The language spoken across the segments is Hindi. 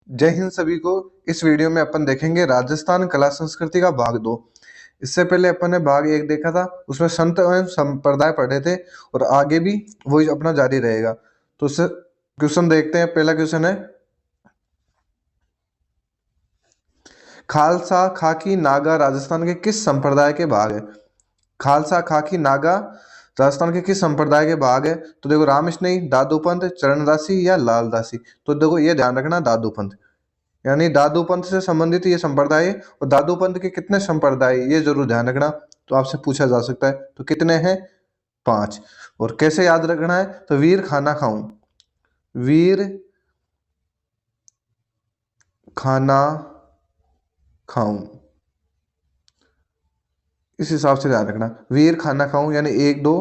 जय हिंद सभी को। इस वीडियो में अपन देखेंगे राजस्थान कला संस्कृति का भाग 2। इससे पहले अपन ने भाग 1 देखा था, उसमें संत एवं संप्रदाय पढ़े थे और आगे भी वही अपना जारी रहेगा। तो उससे क्वेश्चन देखते हैं। पहला क्वेश्चन है, खालसा खाकी नागा राजस्थान के किस संप्रदाय के भाग है? खालसा खाकी नागा राजस्थान के किस संप्रदाय के भाग है? तो देखो, रामस्नेही, दादू पंथ, चरणदासी या लालदासी। तो देखो, ये ध्यान रखना, दादू पंथ, यानी दादू पंथ से संबंधित ये संप्रदाय है। और दादू पंथ के कितने संप्रदाय, ये जरूर ध्यान रखना, तो आपसे पूछा जा सकता है। तो कितने हैं? 5। और कैसे याद रखना है? तो वीर खाना खाऊं, वीर खाना खाऊं, इस हिसाब से ध्यान रखना। वीर खाना खाऊं यानी 1 2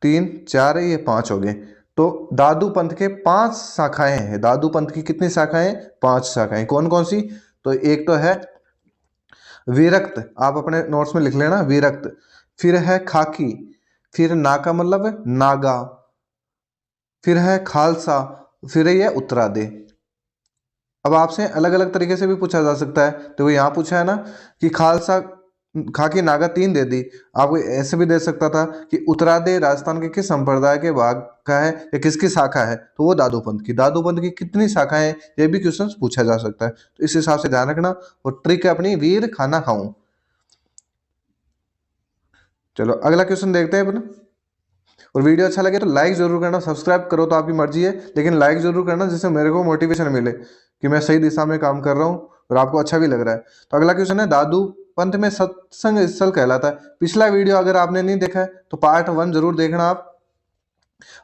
3 4, ये 5 हो गए। तो दादू पंथ के 5 शाखाएं हैं। दादू पंथ की कितनी शाखाएं? 5 शाखाएं। कौन कौन सी? तो एक तो है विरक्त, आप अपने नोट्स में लिख लेना, विरक्त। फिर है खाकी, फिर ना का मतलब है नागा, फिर है खालसा, फिर है ये उत्तरादे। अब आपसे अलग अलग तरीके से भी पूछा जा सकता है। तो यहाँ पूछा है ना कि खालसा खाकी नागा 3 दे दी, आपको ऐसे भी दे सकता था कि उत्तरादे राजस्थान के किस संप्रदाय के भाग का है या किसकी शाखा है? तो वो दादू पंथ की। दादू पंथ की कितनी शाखाएं हैं, ये भी क्वेश्चन पूछा जा सकता है। तो इस हिसाब से ध्यान रखना। और ट्रिक है अपनी, वीर खाना खाऊं। चलो अगला क्वेश्चन देखते हैं अपन। और वीडियो अच्छा लगे तो लाइक जरूर करना, सब्सक्राइब करो तो आपकी मर्जी है, लेकिन लाइक जरूर करना जिससे मेरे को मोटिवेशन मिले कि मैं सही दिशा में काम कर रहा हूँ और आपको अच्छा भी लग रहा है। तो अगला क्वेश्चन है, दादू पंथ में सत्संग स्थल कहलाता है। पिछला वीडियो अगर आपने नहीं देखा है तो पार्ट 1 जरूर देखना आप।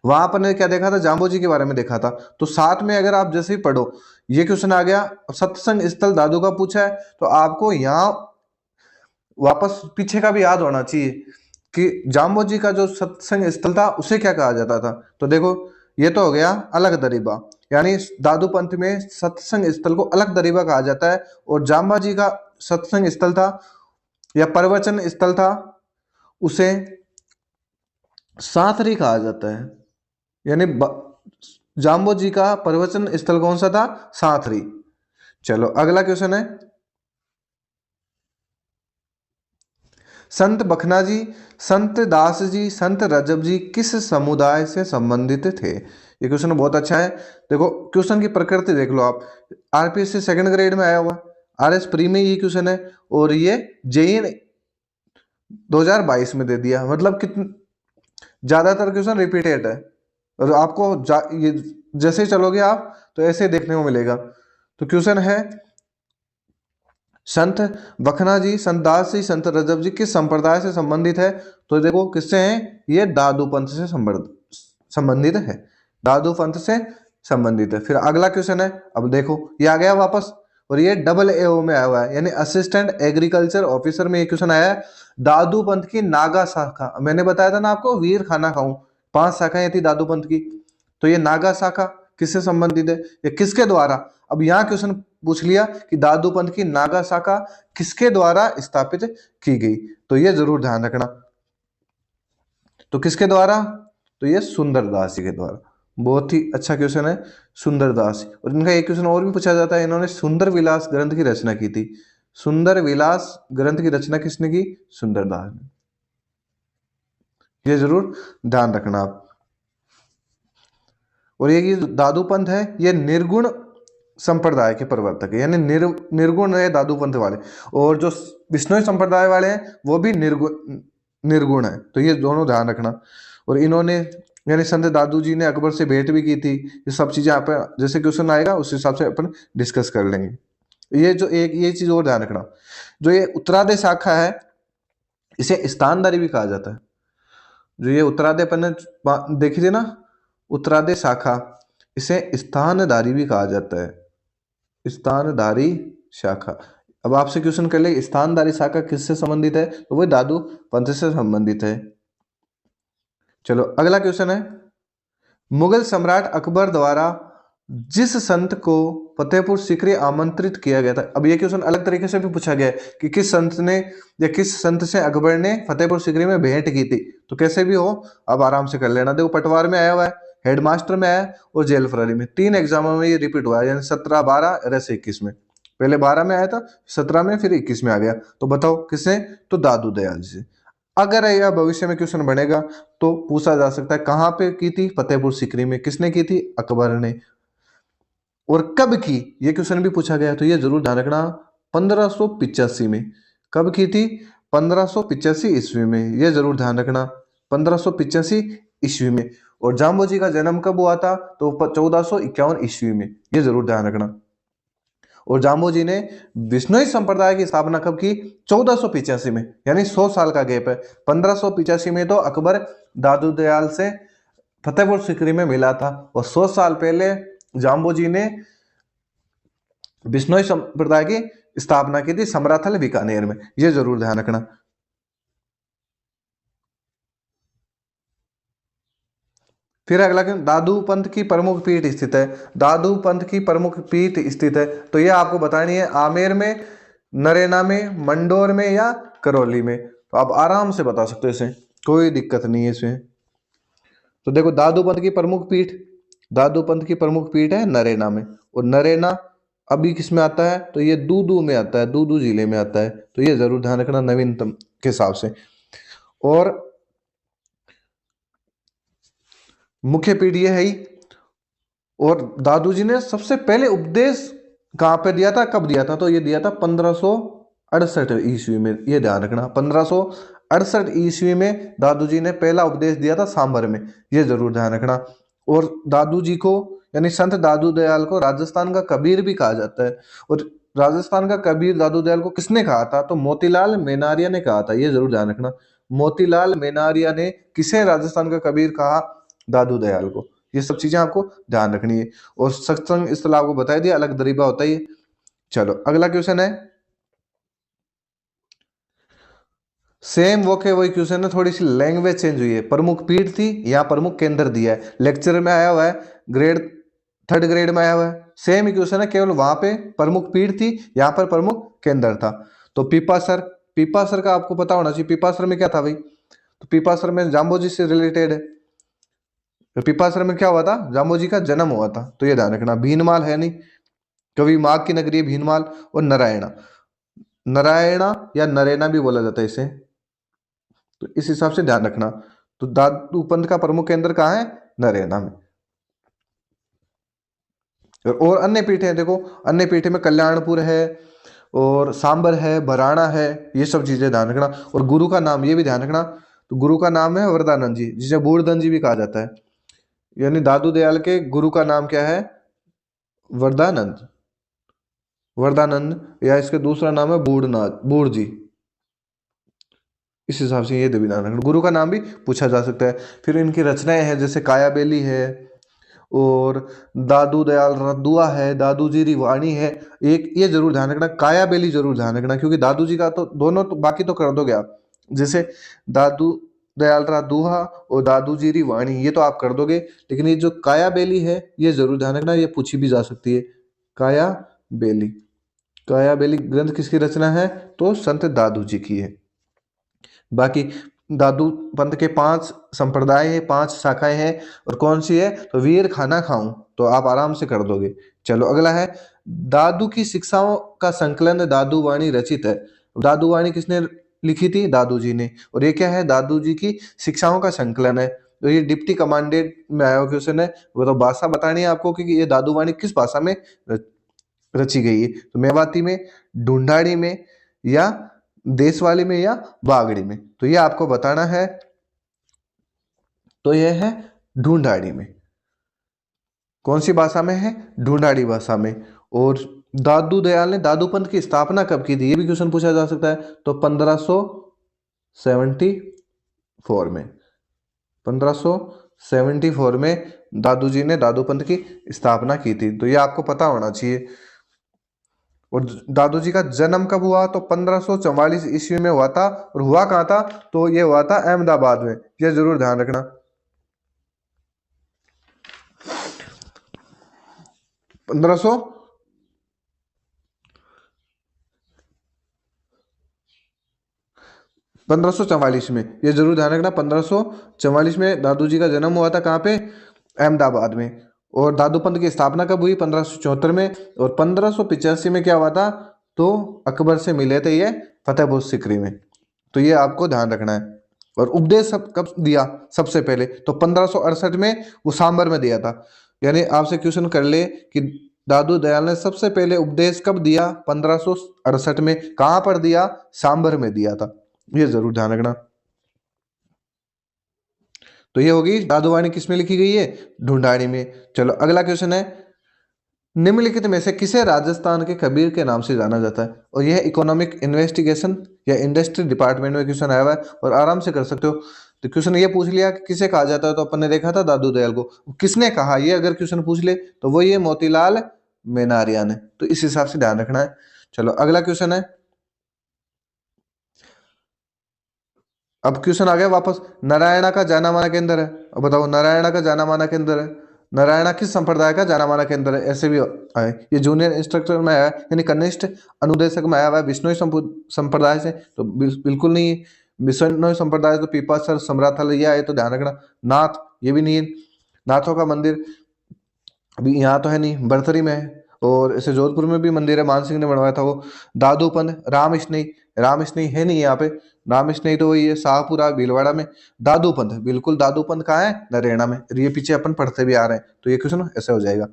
वहां पर ने क्या देखा था? जाम्बो जी के बारे में देखा था। तो साथ में अगर आप जैसे ही पढ़ो, ये क्वेश्चन आ गया, सत्संग स्थल दादू का पूछा है, तो आपको यहाँ वापस पीछे का भी याद होना चाहिए कि जाम्बो जी का जो सत्संग स्थल था उसे क्या कहा जाता था। तो देखो, ये तो हो गया अलग दरीबा, यानी दादू पंथ में सत्संग स्थल को अलग दरीबा कहा जाता है। और जाम्बा जी का सत्संग स्थल था या प्रवचन स्थल था, उसे साथरी कहा जाता है। यानी जाम्बो जी का प्रवचन स्थल कौन सा था? साथरी। चलो अगला क्वेश्चन है, संत बखना जी, संत दास जी, संत रजब जी किस समुदाय से संबंधित थे? ये क्वेश्चन बहुत अच्छा है। देखो, क्वेश्चन की प्रकृति देख लो आप। आरपीएससी सेकंड ग्रेड में आया हुआ, आरएस प्री में ये क्वेश्चन है, और ये जेईई 2022 में दे दिया। मतलब कितने ज्यादातर क्वेश्चन रिपीटेड है, और आपको ये जैसे ही चलोगे आप तो ऐसे देखने को मिलेगा। तो क्वेश्चन है, संत बखना जी, संत दास जी, संत रजब जी किस संप्रदाय से संबंधित है? तो देखो किससे हैं? ये दादू पंथ से संबंधित है। दादू पंथ से संबंधित है। फिर अगला क्वेश्चन है, अब देखो ये आ गया वापस, और ये डबल एओ में आया हुआ है, यानी असिस्टेंट एग्रीकल्चर ऑफिसर में ये क्वेश्चन आया है। दादू पंथ की नागा शाखा, मैंने बताया था ना आपको, वीर खाना खाऊं, 5 शाखाएं थी दादू पंथ की। तो ये नागा शाखा किससे संबंधित है, ये किसके द्वारा? अब यहाँ क्वेश्चन पूछ लिया कि दादू पंथ की नागा शाखा किसके द्वारा स्थापित की गई, तो ये जरूर ध्यान रखना। तो किसके द्वारा? तो ये सुंदरदास जी के द्वारा। बहुत ही अच्छा क्वेश्चन है, सुंदरदास। और इनका एक क्वेश्चन और भी पूछा जाता है, इन्होंने सुंदर विलास ग्रंथ की रचना की थी। सुंदर विलास ग्रंथ की रचना किसने की? सुंदरदास ने। ये जरूर ध्यान रखना आप। और ये दादू पंथ है, ये निर्गुण संप्रदाय के प्रवर्तक है, यानी निर्गुण है दादू पंथ वाले। और जो विष्णु संप्रदाय वाले हैं वो भी निर्गुण है। तो ये दोनों ध्यान रखना। और इन्होंने, यानी संत दादू जी ने अकबर से भेंट भी की थी। ये सब चीजें आप जैसे क्वेश्चन आएगा उस हिसाब से अपन डिस्कस कर लेंगे। ये जो एक ये चीज और ध्यान रखना, जो ये उत्तरादय शाखा है इसे स्थानधारी भी कहा जाता है। जो ये उत्तरादय अपन ने देखी थी ना, उत्तरादय शाखा, इसे स्थानधारी भी कहा जाता है। स्थानधारी शाखा। अब आपसे क्वेश्चन कर ले, स्थानधारी शाखा किससे संबंधित है? तो वो दादू पंथ से संबंधित है। चलो अगला क्वेश्चन है, मुगल सम्राट अकबर द्वारा जिस संत को फतेहपुर सीकरी आमंत्रित किया गया था। अब ये क्वेश्चन अलग तरीके से भी पूछा गया है कि किस संत ने या किस संत से अकबर ने फतेहपुर सीकरी में भेंट की थी। तो कैसे भी हो, अब आराम से कर लेना। देखो पटवार में आया हुआ हेडमास्टर में आया और जेल फरारी में। 3 एग्जामों में ये रिपीट हुआ है, यानी 17, 12 और ऐसे 21 में। पहले 12 में आया था, 17 में, फिर 21 में आ गया। तो बताओ किससे? तो दादू दयाल जी से। अगर यह भविष्य में क्वेश्चन बनेगा तो पूछा जा सकता है कहाँ पे की थी? फतेहपुर सीकरी में। किसने की थी? अकबर ने। और कब की? ये क्वेश्चन भी पूछा गया, तो ये जरूर ध्यान रखना, 1585 में। कब की थी? 1585 ईस्वी में। ये जरूर ध्यान रखना, 1585 ईस्वी में। और जाम्बो जी का जन्म कब हुआ था? तो 1451 ईस्वी में। ये जरूर ध्यान रखना। और जाम्बो जी ने विश्नोई संप्रदाय की स्थापना कब की? 1485 में, यानी 100 साल का गैप है। 1585 में तो अकबर दादू दयाल से फतेहपुर सीकरी में मिला था, और 100 साल पहले जाम्बो जी ने बिश्नोई संप्रदाय की स्थापना की थी समराथल बीकानेर में। यह जरूर ध्यान रखना। फिर अगला क्वेश्चन, दादू पंथ की प्रमुख पीठ स्थित है। दादू पंथ की प्रमुख पीठ स्थित है, तो यह आपको बतानी है आमेर में, नरेना में, मंडोर में या करौली में। तो आप आराम से बता सकते हो इसे, कोई दिक्कत नहीं है इसमें। तो देखो, दादू पंथ की प्रमुख पीठ, दादू पंथ की प्रमुख पीठ है नरेना में। और नरेना अभी किस में आता है? तो ये दूदू में आता है, दूदू जिले में आता है। तो ये जरूर ध्यान रखना नवीनतम के हिसाब से। और मुख्य पीढ़ी ये है ही। और दादू जी ने सबसे पहले उपदेश कहाँ पे दिया था, कब दिया था? तो ये दिया था 1568 ईस्वी में। ये ध्यान रखना, 1568 ईस्वी में दादू जी ने पहला उपदेश दिया था सांभर में। ये जरूर ध्यान रखना। और दादू जी को, यानी संत दादू दयाल को राजस्थान का कबीर भी कहा जाता है। और राजस्थान का कबीर दादू दयाल को किसने कहा था? तो मोतीलाल मेनारिया ने कहा था। ये जरूर ध्यान रखना, मोतीलाल मेनारिया ने किसे राजस्थान का कबीर कहा? दादू दयाल को। ये सब चीजें आपको ध्यान रखनी है। और सत्संग स्थल आपको बता दिया, अलग दरीबा होता है ये। चलो अगला क्वेश्चन है, सेम वो के वही क्वेश्चन है, थोड़ी सी लैंग्वेज चेंज हुई है। प्रमुख पीठ थी, यहाँ प्रमुख केंद्र दिया है। लेक्चर में आया हुआ है, ग्रेड 3rd ग्रेड में आया हुआ है। सेम ही क्वेश्चन है, केवल वहां पे प्रमुख पीठ थी, यहाँ पर प्रमुख केंद्र था। तो पीपासर, पीपासर का आपको पता होना चाहिए। पीपासर में क्या था भाई? तो पीपासर में जाम्बो जी से रिलेटेड है। तो पीपासर में क्या हुआ था? जाम्बो जी का जन्म हुआ था। तो ये ध्यान रखना। भीनमाल है नहीं, कवि माघ की नगरी है भीनमाल। और नारायणा, नारायणा या नरेना भी बोला जाता है इसे। तो इस हिसाब से ध्यान रखना। तो दादू पंथ का प्रमुख केंद्र कहाँ है? नरेना में। और अन्य पीठे हैं, देखो अन्य पीठे में कल्याणपुर है, और सांबर है, भराणा है। ये सब चीजें ध्यान रखना। और गुरु का नाम ये भी ध्यान रखना। तो गुरु का नाम है वरदानंद जी, जिसे बूढ़धन जी भी कहा जाता है। यानी दादू दयाल के गुरु का नाम क्या है? वरदानंद, वरदानंद, या इसका दूसरा नाम है बूढ़नाथ, बूढ़ जी। इस हिसाब से ये भी ध्यान रखना, गुरु का नाम भी पूछा जा सकता है। फिर इनकी रचनाएं हैं, जैसे काया बेली है, और दादू दयाल रद्दुआ है, दादू जी वाणी है। एक ये जरूर ध्यान रखना, काया बेली जरूर ध्यान रखना, क्योंकि दादू जी का तो दोनों तो, बाकी तो कर दोगे आप। जैसे दादू दयाल रद्दुआ और दादू जी वाणी, ये तो आप कर दोगे। लेकिन ये जो काया बेली है, ये जरूर ध्यान रखना, ये पूछी भी जा सकती है। काया बेली, काया बेली ग्रंथ किसकी रचना है? तो संत दादू जी की है। बाकी दादू पंथ के 5 संप्रदाय है, 5 शाखाएं हैं। और कौन सी है? तो वीर खाना खाऊं, तो आप आराम से कर दोगे। चलो अगला है, दादू की शिक्षाओं का संकलन दादू वाणी रचित है। दादू वाणी किसने लिखी थी? दादू जी ने। और ये क्या है? दादू जी की शिक्षाओं का संकलन है। तो ये डिप्टी कमांडेंट में आया हुआ क्वेश्चन है। वो तो भाषा बतानी है आपको कि ये दादू वाणी किस भाषा में रची गई है। तो मेवाती में, ढूंढाड़ी में, या देशवाली में, या बागड़ी में। तो ये आपको बताना है। तो यह है ढूंढाड़ी में। कौन सी भाषा में है? ढूंढाड़ी भाषा में। और दादू दयाल ने दादू पंथ की स्थापना कब की थी? ये भी क्वेश्चन पूछा जा सकता है। तो 1574 में, 1574 में दादू जी ने दादू पंथ की स्थापना की थी। तो ये आपको पता होना चाहिए। और दादू जी का जन्म कब हुआ? तो 1544 ईस्वी में हुआ था। और हुआ कहाँ था? तो ये हुआ था अहमदाबाद में। ये जरूर ध्यान रखना। 1500 1544 में, ये जरूर ध्यान रखना। 1544 में दादू जी का जन्म हुआ था। कहाँ पे? अहमदाबाद में। और दादू पंथ की स्थापना कब हुई? 1574 में। और 1585 में क्या हुआ था? तो अकबर से मिले थे ये फतेहपुर सीकरी में। तो ये आपको ध्यान रखना है। और उपदेश कब दिया सबसे पहले? तो 1568 में वो सांबर में दिया था। यानी आपसे क्वेश्चन कर ले कि दादू दयाल ने सबसे पहले उपदेश कब दिया? 1568 में। कहां पर दिया? सांबर में दिया था। ये जरूर ध्यान रखना। तो ये होगी दादू वाणी किस में लिखी गई है? ढूंढानी में। चलो अगला क्वेश्चन है, निम्नलिखित में से किसे राजस्थान के कबीर के नाम से जाना जाता है? और यह इकोनॉमिक इन्वेस्टिगेशन या इंडस्ट्री डिपार्टमेंट में क्वेश्चन आया हुआ है और आराम से कर सकते हो। तो क्वेश्चन ये पूछ लिया कि किसे कहा जाता है, तो अपन ने देखा था दादू दयाल को। किसने कहा, ये अगर क्वेश्चन पूछ ले तो वो ये मोतीलाल मेनारिया ने। तो इस हिसाब से ध्यान रखना है। चलो अगला क्वेश्चन है, अब क्वेश्चन आ गया वापस, नारायणा का जाना माना केंद्र है। अब बताओ नारायणा का जाना माना केंद्र है, नारायणा किस संप्रदाय का जाना माना केंद्र है? ऐसे भी आए। ये जूनियर इंस्ट्रक्टर में आया है, यानी कनिष्ठ अनुदेशक में आया हुआ है विष्णु संप्रदाय से, तो बिल्कुल नहीं है। विष्णु संप्रदाय तो पीपासर सम्राथल ये आए, तो ध्यान रखना। नाथ ये भी नहीं है। नाथों का मंदिर अभी यहाँ तो है नहीं, बरथरी में है। और ऐसे जोधपुर में भी मंदिर है, मान सिंह ने बनवाया था वो। दादूपंथ राम स्नेही, राम स्नेही है नहीं यहाँ पे। राम स्नेही तो वही है शाहपुरा भीलवाड़ा में। दादूपंथ बिल्कुल, दादूपंथ कहाँ है? नरेना में। ये पीछे अपन पढ़ते भी आ रहे हैं, तो ये क्वेश्चन ऐसे हो जाएगा।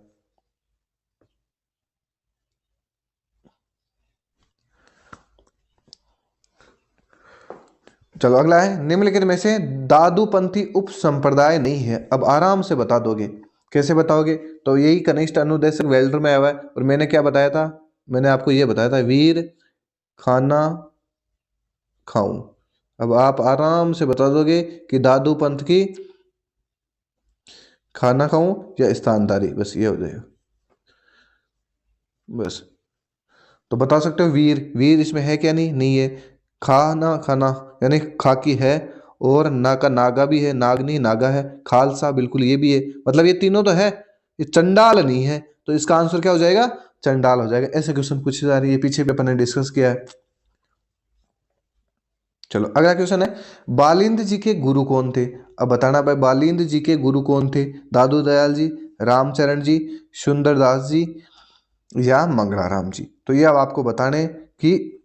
चलो अगला है, निम्नलिखित में से दादूपंथी उप संप्रदाय नहीं है। अब आराम से बता दोगे। कैसे बताओगे? तो यही कनिष्ठ अनुदेशक वेल्डर में आया हुआ है। और मैंने क्या बताया था? मैंने आपको ये बताया था, वीर खाना खाऊं। अब आप आराम से बता दोगे कि दादू पंथ की खाना खाऊं या स्थानदारी, बस ये हो जाएगा बस। तो बता सकते हो वीर, वीर इसमें है क्या? नहीं, नहीं है। खाना खाना यानी खाकी है। और ना का नागा भी है, नागनी नागा है। खालसा बिल्कुल ये भी है, मतलब ये तीनों तो है। ये चंडाल नहीं है, तो इसका आंसर क्या हो जाएगा? चंडाल हो जाएगा। ऐसे क्वेश्चन पूछे जा रही है, पीछे भी अपन ने डिस्कस किया है। चलो अगला क्वेश्चन है, बालिंद जी के गुरु कौन थे? अब बताना भाई, बालिंद जी के गुरु कौन थे? दादू दयाल जी, रामचरण जी, सुंदरदास जी या मंगलाराम जी? तो ये अब आपको बताने कि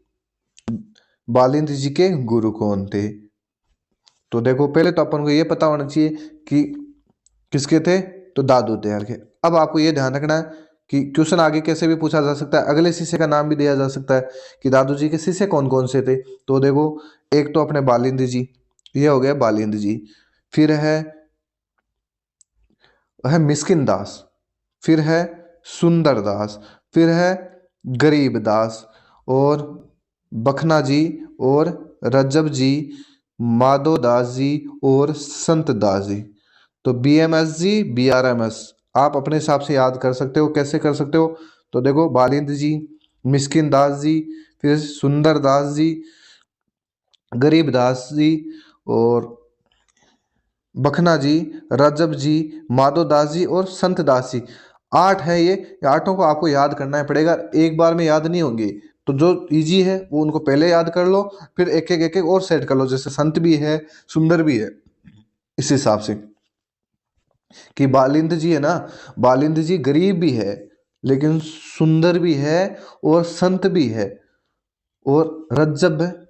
बालिंद जी के गुरु कौन थे। तो देखो पहले तो अपन को ये पता होना चाहिए कि किसके थे, तो दादू दयाल के। अब आपको ये ध्यान रखना है कि क्वेश्चन आगे कैसे भी पूछा जा सकता है, अगले शिष्य का नाम भी दिया जा सकता है कि दादू जी के शिष्य कौन कौन से थे। तो देखो, एक तो अपने बालिंद जी, ये हो गया बालिंद जी। फिर है मिस्किन दास, फिर है सुंदर दास, फिर है गरीब दास, और बखना जी, और रज्जब जी, माधो दास जी, और संत दास जी। तो BMS जी, BRMS आप अपने हिसाब से याद कर सकते हो। कैसे कर सकते हो? तो देखो, बालिंद जी, मिस्किन दास जी, फिर सुंदर दास जी, गरीब दास जी, और बखना जी, रजब जी, माधो दास जी और संत दास जी। 8 है ये आठों को आपको याद करना पड़ेगा, एक बार में याद नहीं होंगे। तो जो इजी है वो उनको पहले याद कर लो, फिर एक एक और सेट कर लो। जैसे संत भी है, सुंदर भी है, इस हिसाब से। कि बालिंद जी है ना, बालिंद जी गरीब भी है, लेकिन सुंदर भी है, और संत भी है, और रज्जब,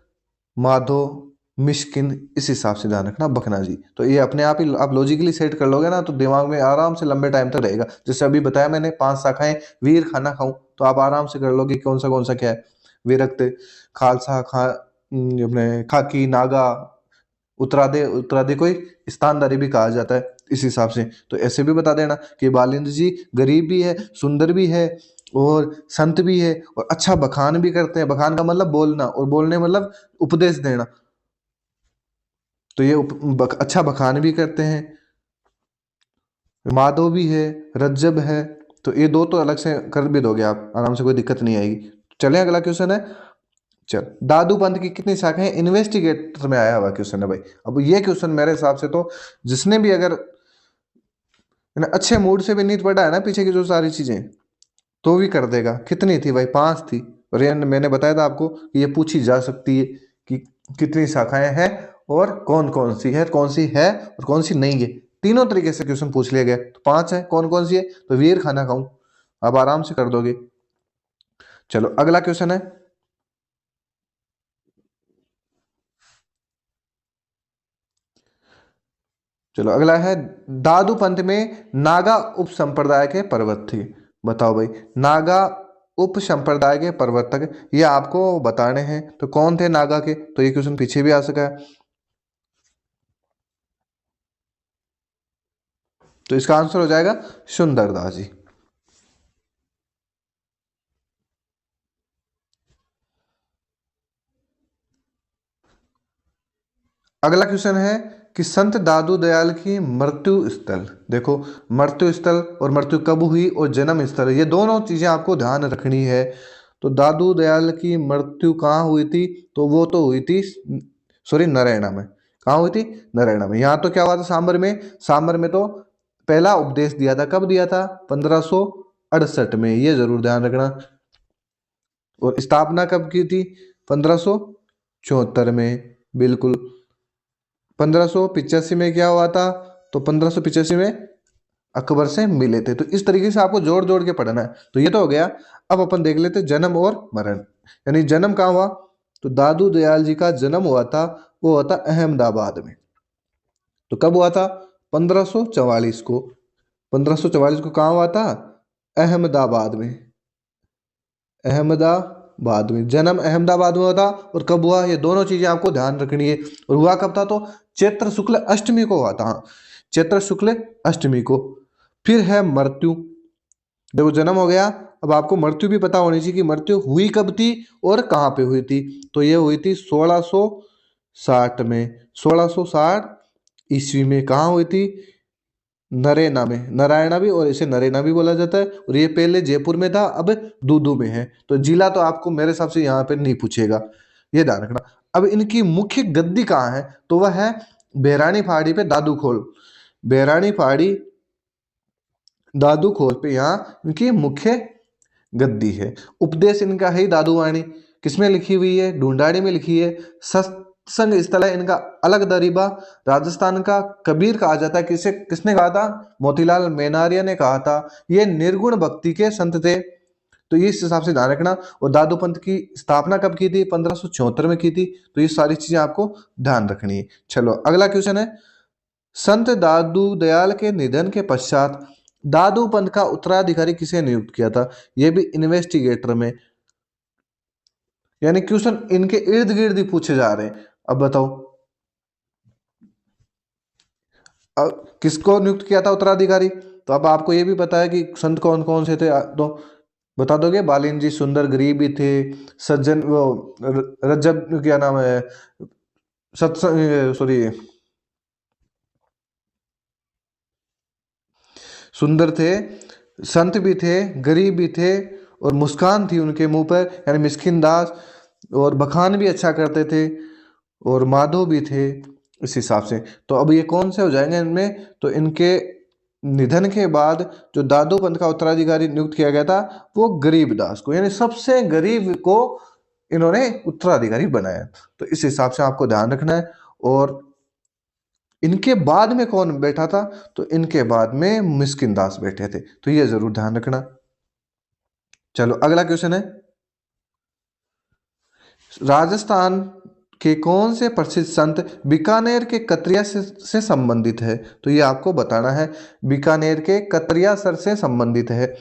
माधो, मिश्किन, इस हिसाब से ध्यान रखना। बखना जी, तो ये अपने आप ही आप लॉजिकली सेट कर लोगे ना, तो दिमाग में आराम से लंबे टाइम तक रहेगा। जैसे अभी बताया मैंने 5 शाखाएं, वीर खाना खाऊं, तो आप आराम से कर लोगे कौन सा क्या है। विरक्त, खालसा, अपने खाकी, नागा, उत्तरादे, उत्तरादे कोई स्थानदारी भी कहा जाता है इस हिसाब से। तो ऐसे भी बता देना कि बालिंद जी गरीब भी है, सुंदर भी है, और संत भी है, और अच्छा बखान भी करते हैं। बखान का मतलब बोलना, और बोलने मतलब उपदेश देना। तो ये अच्छा बखान भी करते हैं। माधव भी है, रज्जब है। तो ये दो तो अलग से कर भी दोगे आप आराम से, कोई दिक्कत नहीं आएगी। चले अगला क्वेश्चन है। चल, दादू पंथ की कितनी शाखाएं? इन्वेस्टिगेटर में आया हुआ क्वेश्चन है भाई। अब ये क्वेश्चन मेरे हिसाब से तो जिसने भी अगर अच्छे मूड से भी नहीं पढ़ा है ना पीछे की जो सारी चीजें, तो भी कर देगा। कितनी थी भाई? 5 थी। और ये मैंने बताया था आपको कि ये पूछी जा सकती है कि कितनी शाखाएं हैं और कौन कौन सी है, कौन सी है और कौन सी नहीं है। तीनों तरीके से क्वेश्चन पूछ लिया गया। तो 5 है, कौन कौन सी है? तो वीर खाना खाऊं, आप आराम से कर दोगे। चलो अगला क्वेश्चन है, चलो अगला है, दादू पंथ में नागा उप संप्रदाय के प्रवर्तक। बताओ भाई, नागा उप संप्रदाय के प्रवर्तक ये आपको बताने हैं। तो कौन थे नागा के? तो ये क्वेश्चन पीछे भी आ सका है। तो इसका आंसर हो जाएगा सुंदरदास जी। अगला क्वेश्चन है कि संत दादू दयाल की मृत्यु स्थल। देखो, मृत्यु स्थल और मृत्यु कब हुई और जन्म स्थल, ये दोनों चीजें आपको ध्यान रखनी है। तो दादू दयाल की मृत्यु कहाँ हुई थी? तो वो तो हुई थी, सॉरी, नारायणा में। कहाँ हुई थी? नारायणा में। यहाँ तो क्या हुआ था? सांबर में। सांबर में तो पहला उपदेश दिया था, कब दिया था? 1568 में, ये जरूर ध्यान रखना। और स्थापना कब की थी? 1574 में, बिल्कुल। 1585 में क्या हुआ था? तो 1585 में अकबर से मिले थे। तो इस तरीके से आपको जोड़ जोड़ के पढ़ना है। तो ये तो हो गया। अब अपन देख लेते जन्म और मरण, यानी जन्म कहाँ हुआ? तो दादू दयाल जी का जन्म हुआ था, वो हुआ था अहमदाबाद में। तो कब हुआ था? 1544 को। 1544 को कहाँ हुआ था? अहमदाबाद में। अहमदाबाद में जन्म, अहमदाबाद में हुआ था। और कब हुआ? ये दोनों चीजें आपको ध्यान रखनी है। और हुआ कब था? तो चैत्र शुक्ल अष्टमी को हुआ था। हाँ, चैत्र शुक्ल अष्टमी को। फिर है मृत्यु। देखो, जन्म हो गया, अब आपको मृत्यु भी पता होनी चाहिए कि मृत्यु हुई कब थी और कहाँ पे हुई थी। तो ये हुई थी 1660 में। 1660 ईस्वी में। कहाँ हुई थी? नरेना में। नारायणा भी, और इसे नरेना भी बोला जाता है। और ये पहले जयपुर में था, अब दूदू में है। तो जिला तो आपको मेरे हिसाब से यहाँ पे नहीं पूछेगा, ये ध्यान रखना। अब इनकी मुख्य गद्दी कहाँ है? तो वह है बेरानी पहाड़ी पे दादू खोल। बेरानी पहाड़ी दादू खोल पे यहाँ इनकी मुख्य गद्दी है। उपदेश इनका है दादू वाणी। किसमें लिखी हुई है? ढूंढाड़ी में लिखी है। सत्संग स्थल है इनका अलग दरीबा, राजस्थान का कबीर कहा जाता है। किसे, किसने कहा था? मोतीलाल मेनारिया ने कहा था। ये निर्गुण भक्ति के संत थे। तो ये इस हिसाब से ध्यान रखना। और दादू पंथ की स्थापना कब की थी? 1574 में की थी। तो ये सारी चीजें आपको ध्यान रखनी है। चलो अगला क्वेश्चन है, संत दादू दयाल के निधन के पश्चात दादू पंथ का उत्तराधिकारी किसे नियुक्त किया था? यह भी इन्वेस्टिगेटर में, यानी क्वेश्चन इनके इर्द गिर्द ही पूछे जा रहे हैं। अब बताओ, अब किसको नियुक्त किया था उत्तराधिकारी? तो अब आपको यह भी पता है कि संत कौन कौन से थे, तो बता दोगे? बालिन जी सुंदर गरीब भी थे, सज्जन वो रज्जब, क्या नाम है, सत्संग, सॉरी, सुंदर थे, संत भी थे, गरीब भी थे, और मुस्कान थी उनके मुंह पर, यानी मिस्किन दास। और बखान भी अच्छा करते थे, और माधो भी थे, इस हिसाब से। तो अब ये कौन से हो जाएंगे इनमें? तो इनके निधन के बाद जो दादू पंथ का उत्तराधिकारी नियुक्त किया गया था, वो गरीब दास को, यानी सबसे गरीब को इन्होंने उत्तराधिकारी बनाया। तो इस हिसाब से आपको ध्यान रखना है। और इनके बाद में कौन बैठा था? तो इनके बाद में मिस्किन दास बैठे थे। तो ये जरूर ध्यान रखना। चलो अगला क्वेश्चन है, राजस्थान के कौन से प्रसिद्ध संत बीकानेर के कतरिया से संबंधित है? तो ये आपको बताना है। बीकानेर के कतरिया सर से संबंधित है।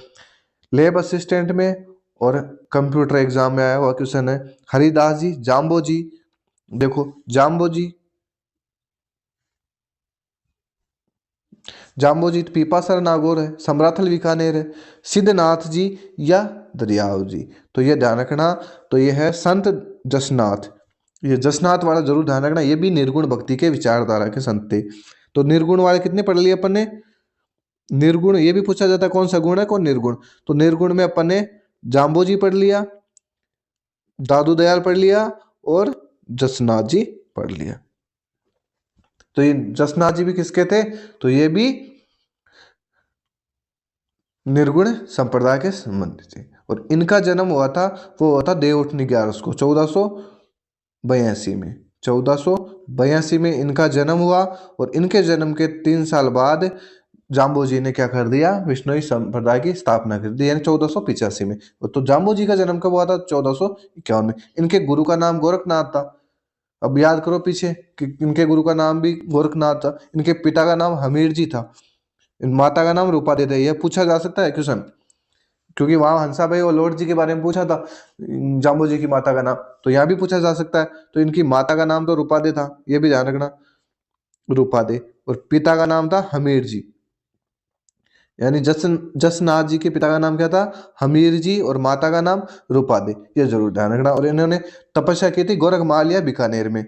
लैब असिस्टेंट में और कंप्यूटर एग्जाम में आया हुआ क्वेश्चन है। हरिदास जी, जाम्बो जी। देखो, जाम्बो जी, जाम्बोजीत पीपासर नागौर है, समराथल बीकानेर है, सिद्धनाथ जी या दरियाव जी। तो ये ध्यान रखना। तो ये है संत जसनाथ। ये जसनाथ वाला जरूर ध्यान रखना। ये भी निर्गुण भक्ति के विचारधारा के संत थे। तो निर्गुण वाले कितने पढ़ लिए अपन ने? निर्गुण, ये भी पूछा जाता है कौन सा गुण है, कौन निर्गुण। तो निर्गुण में अपन ने जाम्बोजी पढ़ लिया, दादू दयाल पढ़ लिया, और जसनाथ जी पढ़ लिया। तो ये जसनाथ जी भी किसके थे? तो ये भी निर्गुण संप्रदाय के संबंधित थे। और इनका जन्म हुआ था, वो हुआ था देवउठनी 11 को, 1482 में। 1482 में इनका जन्म हुआ और इनके जन्म के 3 साल बाद जाम्बोजी ने क्या कर दिया, विश्नोई संप्रदाय की स्थापना कर दी, यानी 1485 में। तो जाम्बोजी का जन्म कब हुआ था, 1451 में। इनके गुरु का नाम गोरखनाथ था। अब याद करो पीछे कि इनके गुरु का नाम भी गोरखनाथ था। इनके पिता का नाम हमीर जी था, माता का नाम रूपा देवी। यह पूछा जा सकता है क्वेश्चन, क्योंकि वहां हंसा भाई और लॉर्ड जी के बारे में पूछा था, जाम्बो जी की माता का नाम, तो यहाँ भी पूछा जा सकता है। तो इनकी माता का नाम तो रूपादे था, ये भी ध्यान रखना, रूपादे। और पिता का नाम था हमीर जी, यानी जसनाथ जी के पिता का नाम क्या था, हमीर जी, और माता का नाम रूपादे, ये जरूर ध्यान रखना। और इन्होंने तपस्या की थी गोरखमाल या बीकानेर में।